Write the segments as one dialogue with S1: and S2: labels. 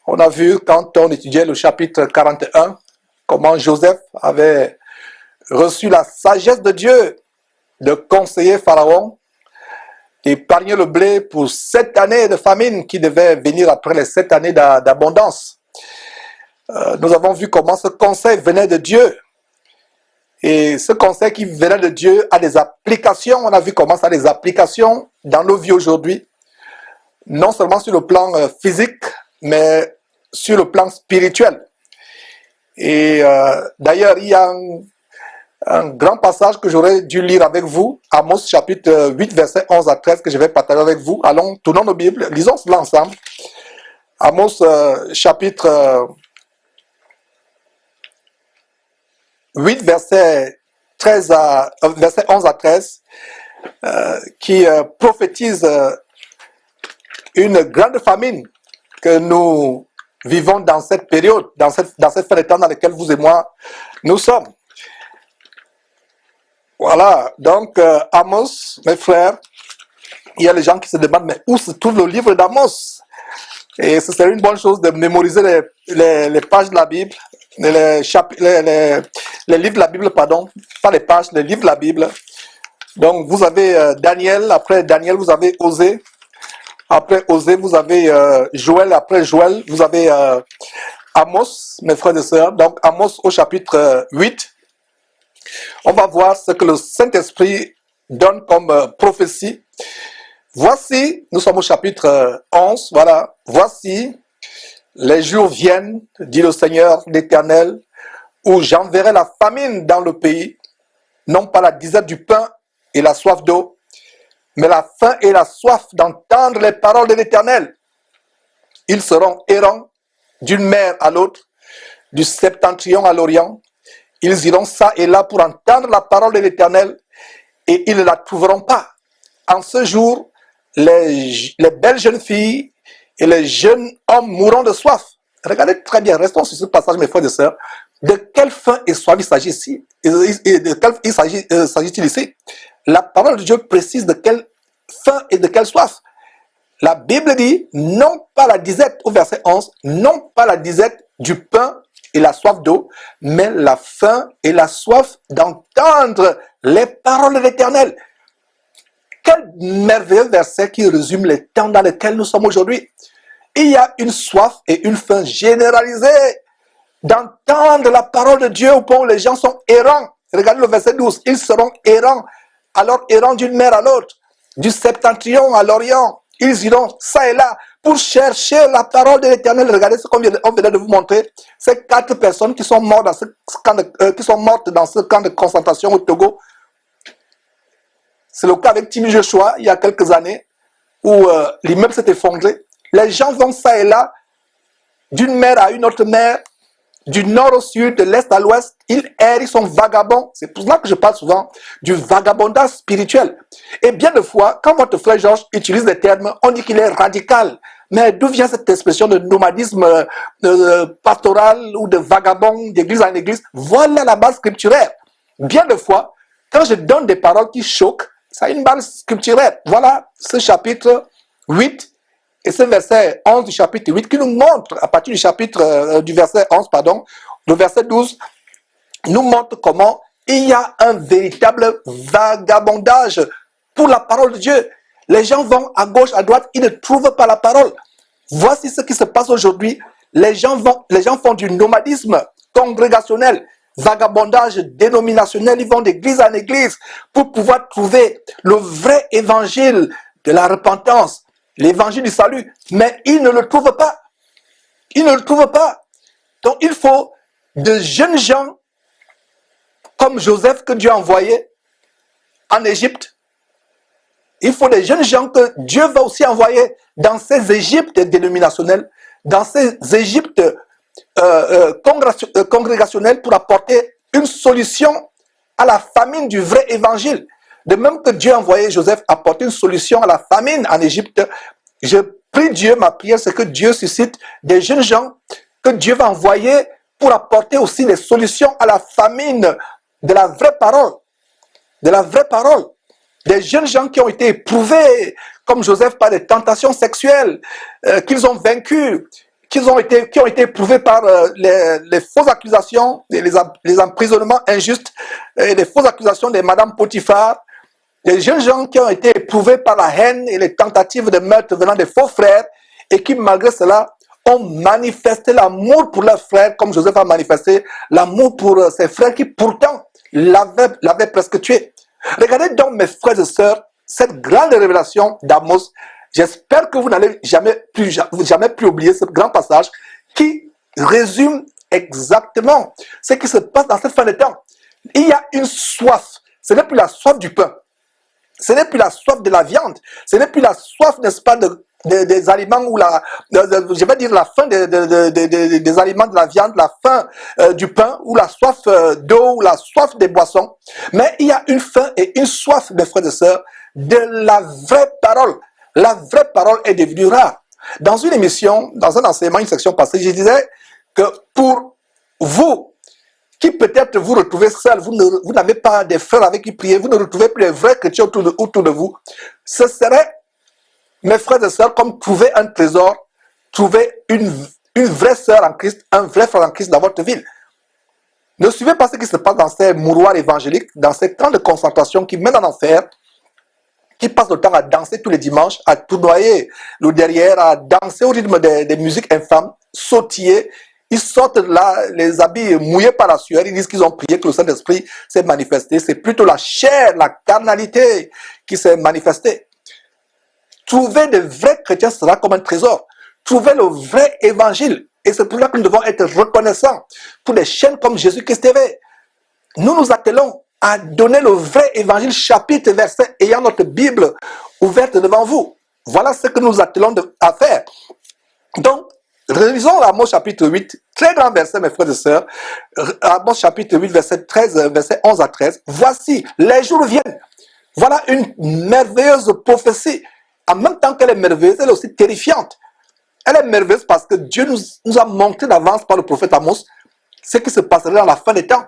S1: On a vu quand on étudiait le chapitre 41, comment Joseph avait reçu la sagesse de Dieu de conseiller Pharaon, d'épargner le blé pour 7 années de famine qui devaient venir après les 7 années d'abondance. Nous avons vu comment ce conseil venait de Dieu. Et ce conseil qui venait de Dieu a des applications. On a vu comment ça a des applications dans nos vies aujourd'hui. Non seulement sur le plan physique, mais sur le plan spirituel. Et d'ailleurs, il y a un grand passage que j'aurais dû lire avec vous, Amos chapitre 8, versets 11 à 13, que je vais partager avec vous. Allons, tournons nos Bibles, lisons cela ensemble. Amos chapitre 8, verset 11 à 13, qui prophétise une grande famine que nous vivons dans cette période, dans cette fin de temps dans laquelle vous et moi, nous sommes. Voilà, donc Amos, mes frères, il y a les gens qui se demandent, mais où se trouve le livre d'Amos? Et ce serait une bonne chose de mémoriser les pages de la Bible, les livres de la Bible, pardon, pas les pages, les livres de la Bible. Donc vous avez Daniel, après Daniel vous avez Osée, après Osée vous avez Joël, après Joël vous avez Amos, mes frères et sœurs. Donc Amos au chapitre 8, on va voir ce que le Saint-Esprit donne comme prophétie. Voici, nous sommes au chapitre 11, voilà. Voici, les jours viennent, dit le Seigneur l'Éternel, où j'enverrai la famine dans le pays, non pas la disette du pain et la soif d'eau, mais la faim et la soif d'entendre les paroles de l'Éternel. Ils seront errants d'une mer à l'autre, du septentrion à l'orient. Ils iront ça et là pour entendre la parole de l'Éternel, et ils ne la trouveront pas. En ce jour, les belles jeunes filles et les jeunes hommes mourront de soif. Regardez très bien, restons sur ce passage, mes frères et sœurs. De quelle faim et soif il s'agit ici? De quel s'agit-il ici? La parole de Dieu précise de quelle faim et de quelle soif. La Bible dit, non pas la disette, au verset 11, non pas la disette du pain et la soif d'eau, mais la faim et la soif d'entendre les paroles de l'Éternel. Quel merveilleux verset qui résume les temps dans lesquels nous sommes aujourd'hui. Il y a une soif et une faim généralisée d'entendre la parole de Dieu au point où les gens sont errants. Regardez le verset 12. Ils seront errants, alors errants d'une mer à l'autre, du septentrion à l'orient. Ils iront ça et là pour chercher la parole de l'Éternel. Regardez ce qu'on venait de vous montrer. Ces 4 personnes qui sont mortes dans ce camp de concentration au Togo. C'est le cas avec Timi Joshua, il y a quelques années, où l'immeuble s'est effondré. Les gens vont ça et là, d'une mer à une autre mer, du nord au sud, de l'est à l'ouest. Ils errent, ils sont vagabonds. C'est pour cela que je parle souvent du vagabondage spirituel. Et bien de fois, quand votre frère Georges utilise des termes, on dit qu'il est radical. Mais d'où vient cette expression de nomadisme pastoral ou de vagabond d'église en église? Voilà la base scripturaire. Bien de fois, quand je donne des paroles qui choquent, ça a une base scripturaire. Voilà ce chapitre 8 et ce verset 11 du chapitre 8 qui nous montre, à partir du verset 11, pardon, le verset 12, nous montre comment il y a un véritable vagabondage pour la parole de Dieu. Les gens vont à gauche, à droite, ils ne trouvent pas la parole. Voici ce qui se passe aujourd'hui. Les gens font du nomadisme congrégationnel, vagabondage dénominationnel, ils vont d'église en église pour pouvoir trouver le vrai évangile de la repentance, l'évangile du salut, mais ils ne le trouvent pas. Ils ne le trouvent pas. Donc il faut de jeunes gens comme Joseph que Dieu a envoyé en Égypte. Il faut des jeunes gens que Dieu va aussi envoyer dans ces Égyptes dénominationnelles, dans ces Égyptes congrégationnelles pour apporter une solution à la famine du vrai évangile. De même que Dieu a envoyé Joseph apporter une solution à la famine en Égypte, je prie Dieu, ma prière, c'est que Dieu suscite des jeunes gens que Dieu va envoyer pour apporter aussi des solutions à la famine de la vraie parole. De la vraie parole. Des jeunes gens qui ont été éprouvés, comme Joseph, par des tentations sexuelles qu'ils ont vaincues, qui ont été éprouvés par les fausses accusations, les emprisonnements injustes, et les fausses accusations de Madame Potiphar, des jeunes gens qui ont été éprouvés par la haine et les tentatives de meurtre venant des faux frères et qui, malgré cela, ont manifesté l'amour pour leurs frères, comme Joseph a manifesté l'amour pour ses frères qui pourtant l'avaient presque tué. Regardez donc, mes frères et sœurs, cette grande révélation d'Amos. J'espère que vous n'allez jamais plus oublier ce grand passage qui résume exactement ce qui se passe dans cette fin de temps. Il y a une soif. Ce n'est plus la soif du pain. Ce n'est plus la soif de la viande. Ce n'est plus la soif, n'est-ce pas, des aliments ou je vais dire la faim des aliments de la viande, la faim du pain ou la soif d'eau ou la soif des boissons. Mais il y a une faim et une soif, mes frères et sœurs, de la vraie parole. La vraie parole est devenue rare. Dans une émission, dans un enseignement, une section passée, je disais que pour vous, qui peut-être vous retrouvez seul, vous n'avez pas des frères avec qui prier, vous ne retrouvez plus les vrais chrétiens autour de vous, ce serait, mes frères et sœurs, comme trouver un trésor, trouver une vraie sœur en Christ, un vrai frère en Christ dans votre ville. Ne suivez pas ce qui se passe dans ces mouroirs évangéliques, dans ces camps de concentration qui mènent en enfer, qui passent le temps à danser tous les dimanches, à tournoyer le derrière, à danser au rythme des musiques infâmes, sautiller. Ils sortent là, les habits mouillés par la sueur, ils disent qu'ils ont prié, que le Saint-Esprit s'est manifesté. C'est plutôt la chair, la carnalité qui s'est manifestée. Trouver de vrais chrétiens sera comme un trésor. Trouver le vrai évangile. Et c'est pour ça que nous devons être reconnaissants pour des chaînes comme Jésus-Christ TV. Nous nous attelons à donner le vrai évangile, chapitre et verset, ayant notre Bible ouverte devant vous. Voilà ce que nous attelons à faire. Donc, relisons Amos chapitre 8, très grand verset, mes frères et sœurs. Amos chapitre 8, verset 13, verset 11 à 13. Voici, les jours viennent. Voilà une merveilleuse prophétie. En même temps qu'elle est merveilleuse, elle est aussi terrifiante. Elle est merveilleuse parce que Dieu nous a montré d'avance par le prophète Amos ce qui se passerait dans la fin des temps.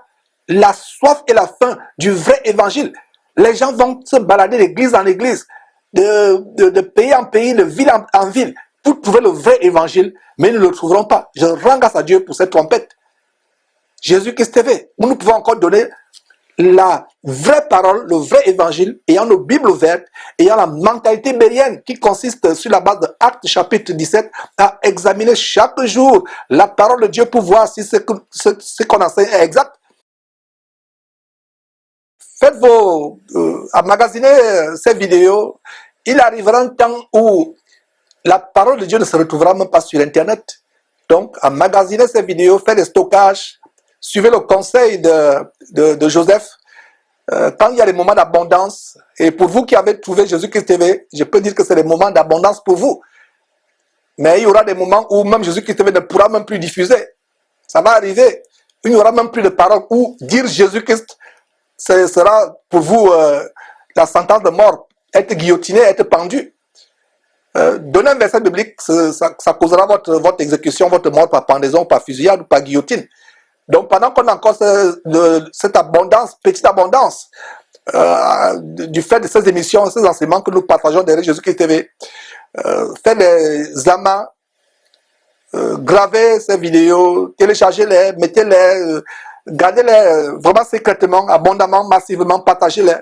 S1: La soif et la faim du vrai évangile. Les gens vont se balader d'église en église, de pays en pays, de ville en ville, pour trouver le vrai évangile, mais ils ne le trouveront pas. Je rends grâce à Dieu pour cette trompette. Jésus-Christ TV, où nous pouvons encore donner la vraie parole, le vrai évangile, ayant nos Bibles ouvertes, ayant la mentalité bérienne qui consiste sur la base de Actes chapitre 17 à examiner chaque jour la parole de Dieu pour voir si ce qu'on enseigne est exact. Faites emmagasiner ces vidéos. Il arrivera un temps où la parole de Dieu ne se retrouvera même pas sur Internet. Donc, emmagasiner ces vidéos, faites des stockages, suivez le conseil de Joseph. Quand il y a des moments d'abondance, et pour vous qui avez trouvé Jésus-Christ TV, je peux dire que c'est des moments d'abondance pour vous. Mais il y aura des moments où même Jésus-Christ TV ne pourra même plus diffuser. Ça va arriver. Il n'y aura même plus de paroles où dire Jésus-Christ, ce sera pour vous la sentence de mort, être guillotiné, être pendu. Donner un verset biblique, ça causera votre exécution, votre mort par pendaison, par fusillade ou par guillotine. Donc pendant qu'on a encore cette abondance, petite abondance, du fait de ces émissions, ces enseignements que nous partageons derrière Jésus-Christ TV, faites les amas, gravez ces vidéos, téléchargez-les, mettez-les, gardez-les vraiment secrètement, abondamment, massivement, partagez-les.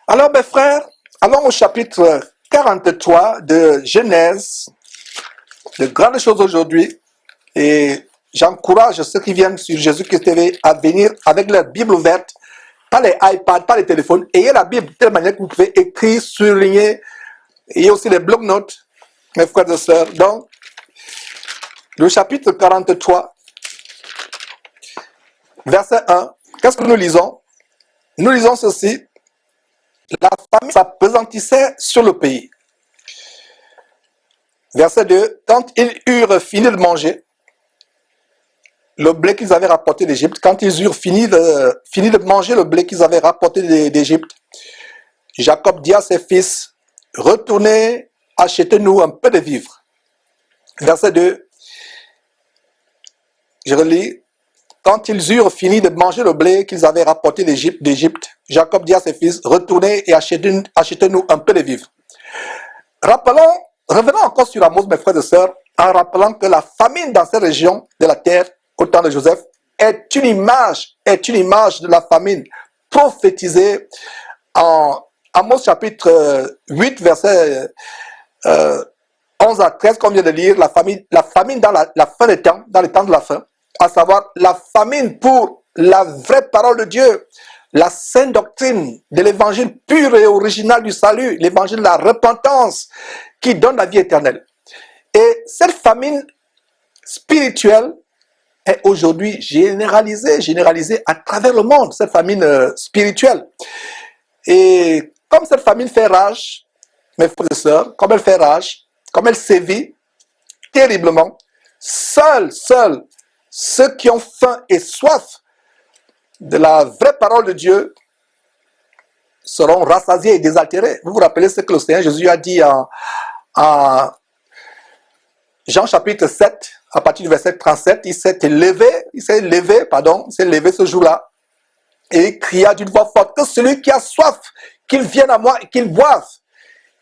S1: Alors mes frères, allons au chapitre 43 de Genèse, de grandes choses aujourd'hui, et j'encourage ceux qui viennent sur Jésus-Christ TV à venir avec leur Bible ouverte, pas les iPads, pas les téléphones, ayez la Bible de telle manière que vous pouvez écrire, surligner, ayez aussi les bloc-notes, mes frères et sœurs. Donc, le chapitre 43, verset 1, qu'est-ce que nous lisons? Nous lisons ceci. La famine s'appesantissait sur le pays. Verset 2, quand ils eurent fini de manger le blé qu'ils avaient rapporté d'Égypte, quand ils eurent fini de manger le blé qu'ils avaient rapporté d'Égypte, Jacob dit à ses fils, retournez, achetez-nous un peu de vivres. Verset 2, je relis. Quand ils eurent fini de manger le blé qu'ils avaient rapporté d'Égypte, Jacob dit à ses fils, retournez et achetez-nous un peu de vivres. Revenons encore sur Amos, mes frères et sœurs. en rappelant que la famine dans ces régions de la terre, au temps de Joseph, est une image de la famine prophétisée en Amos chapitre 8, verset 11 à 13, qu'on vient de lire, la famine dans la fin des temps, dans les temps de la fin, à savoir la famine pour la vraie parole de Dieu, la sainte doctrine de l'évangile pur et original du salut, l'évangile de la repentance qui donne la vie éternelle. Et cette famine spirituelle est aujourd'hui généralisée à travers le monde, cette famine spirituelle. Et comme cette famine fait rage, mes frères et sœurs, comme elle fait rage, comme elle sévit terriblement, seuls ceux qui ont faim et soif de la vraie parole de Dieu seront rassasiés et désaltérés. Vous vous rappelez ce que le Seigneur Jésus a dit en Jean chapitre 7, à partir du verset 37, il s'est levé ce jour-là, et il cria d'une voix forte que celui qui a soif, qu'il vienne à moi et qu'il boive.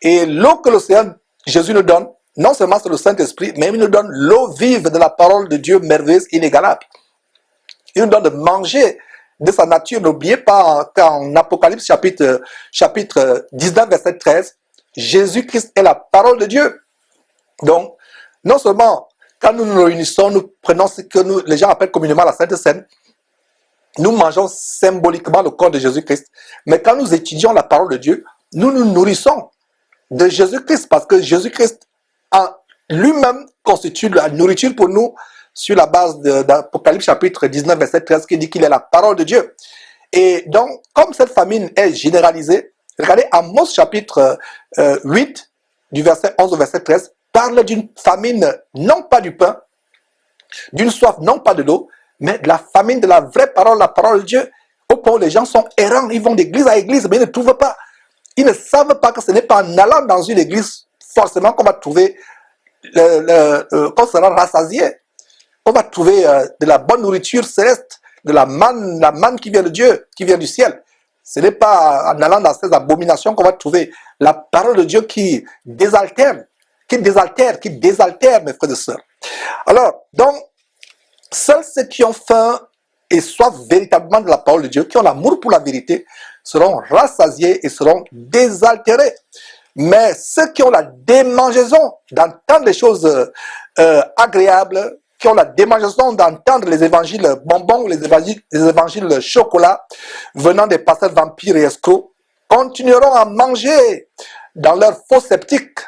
S1: Et l'eau que le Seigneur Jésus nous donne, non seulement c'est le Saint-Esprit, mais il nous donne l'eau vive de la parole de Dieu merveilleuse, inégalable. Il nous donne de manger de sa nature. N'oubliez pas qu'en Apocalypse chapitre 19, verset 13, Jésus-Christ est la parole de Dieu. Donc, non seulement quand nous nous réunissons, nous prenons ce que les gens appellent communément la Sainte Seine, nous mangeons symboliquement le corps de Jésus-Christ, mais quand nous étudions la parole de Dieu, nous nous nourrissons de Jésus-Christ, parce que Jésus-Christ en lui-même constitue la nourriture pour nous, sur la base d'Apocalypse chapitre 19, verset 13, qui dit qu'il est la parole de Dieu. Et donc, comme cette famine est généralisée, regardez Amos chapitre 8, du verset 11 au verset 13, parle d'une famine, non pas du pain, d'une soif, non pas de l'eau, mais de la famine de la vraie parole, la parole de Dieu, au point où les gens sont errants, ils vont d'église à église, mais ils ne trouvent pas. Ils ne savent pas que ce n'est pas en allant dans une église forcément qu'on va trouver, qu'on sera rassasié. On va trouver de la bonne nourriture céleste, de la manne qui vient de Dieu, qui vient du ciel. Ce n'est pas en allant dans ces abominations qu'on va trouver la parole de Dieu qui désaltère, mes frères et sœurs. Alors, donc, seuls ceux qui ont faim et soif véritablement de la parole de Dieu, qui ont l'amour pour la vérité, seront rassasiés et seront désaltérés. Mais ceux qui ont la démangeaison d'entendre les choses agréables, qui ont la démangeaison d'entendre les évangiles bonbons ou les évangiles chocolat venant des pasteurs vampires et escrocs, continueront à manger dans leur faux sceptique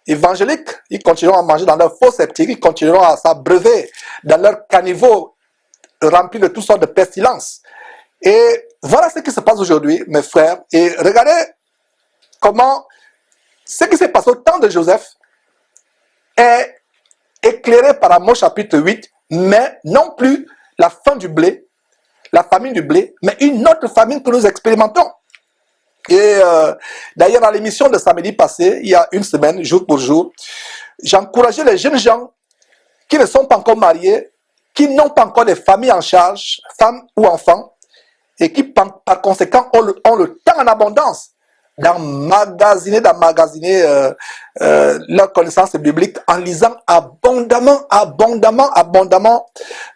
S1: évangélique, ils continueront à manger dans leur faux sceptique, ils continueront à s'abreuver dans leur caniveau rempli de toutes sortes de pestilences. Et voilà ce qui se passe aujourd'hui, mes frères. Et regardez comment ce qui s'est passé au temps de Joseph est éclairé par Amos chapitre 8, mais non plus la fin du blé, la famine du blé, mais une autre famine que nous expérimentons. Et d'ailleurs, dans l'émission de samedi passé, il y a une semaine, jour pour jour, j'encourageais les jeunes gens qui ne sont pas encore mariés, qui n'ont pas encore des familles en charge, femmes ou enfants, et qui par conséquent ont le temps en abondance d'emmagasiner leur connaissance biblique en lisant abondamment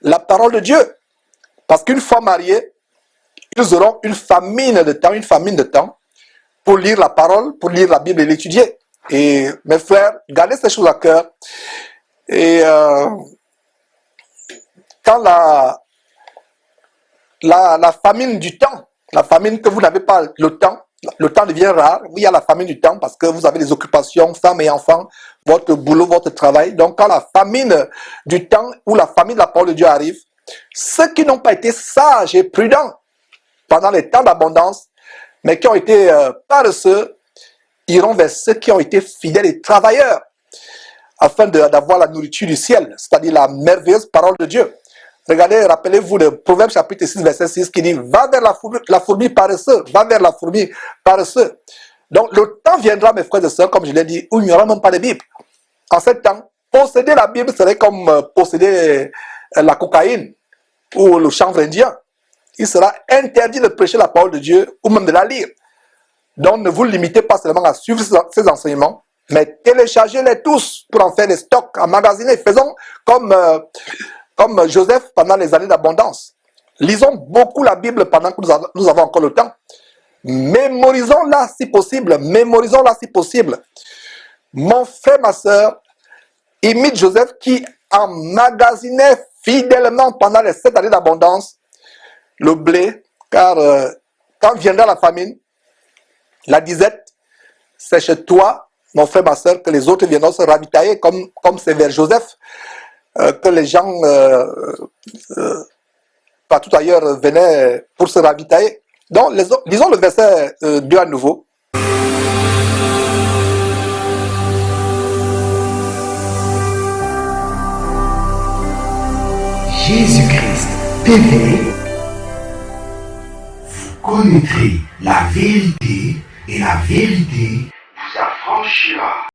S1: la parole de Dieu. Parce qu'une fois mariés, ils auront une famine de temps pour lire la parole, pour lire la Bible et l'étudier. Et mes frères, gardez ces choses à cœur. Et quand la famine du temps, la famine que vous n'avez pas le temps devient rare. Oui, il y a la famine du temps parce que vous avez des occupations, femmes et enfants, votre boulot, votre travail. Donc quand la famine du temps ou la famine de la parole de Dieu arrive, ceux qui n'ont pas été sages et prudents pendant les temps d'abondance, mais qui ont été paresseux, iront vers ceux qui ont été fidèles et travailleurs, afin d'avoir la nourriture du ciel, c'est-à-dire la merveilleuse parole de Dieu. Regardez, rappelez-vous le Proverbe chapitre 6, verset 6, qui dit « Va vers la fourmi paresseuse, va vers la fourmi paresseuse. » Donc le temps viendra, mes frères et sœurs, comme je l'ai dit, où il n'y aura même pas de Bible. En ce temps, posséder la Bible serait comme posséder la cocaïne ou le chanvre indien. Il sera interdit de prêcher la parole de Dieu ou même de la lire. Donc ne vous limitez pas seulement à suivre ces enseignements, Mais téléchargez-les tous pour en faire des stocks, emmagasiner. Faisons comme Joseph pendant les années d'abondance. Lisons beaucoup la Bible pendant que nous avons encore le temps. Mémorisons-la si possible. Mémorisons-la si possible. Mon frère, ma soeur, imite Joseph qui emmagasinait fidèlement pendant les 7 années d'abondance le blé, car quand viendra la famine, la disette, c'est chez toi, mon frère, ma soeur, que les autres viendront se ravitailler, comme c'est vers Joseph, que les gens partout ailleurs venaient pour se ravitailler. Donc, lisons le verset 2 à nouveau.
S2: Jésus-Christ TV, vous connaîtrez la vérité et la vérité vous affranchira.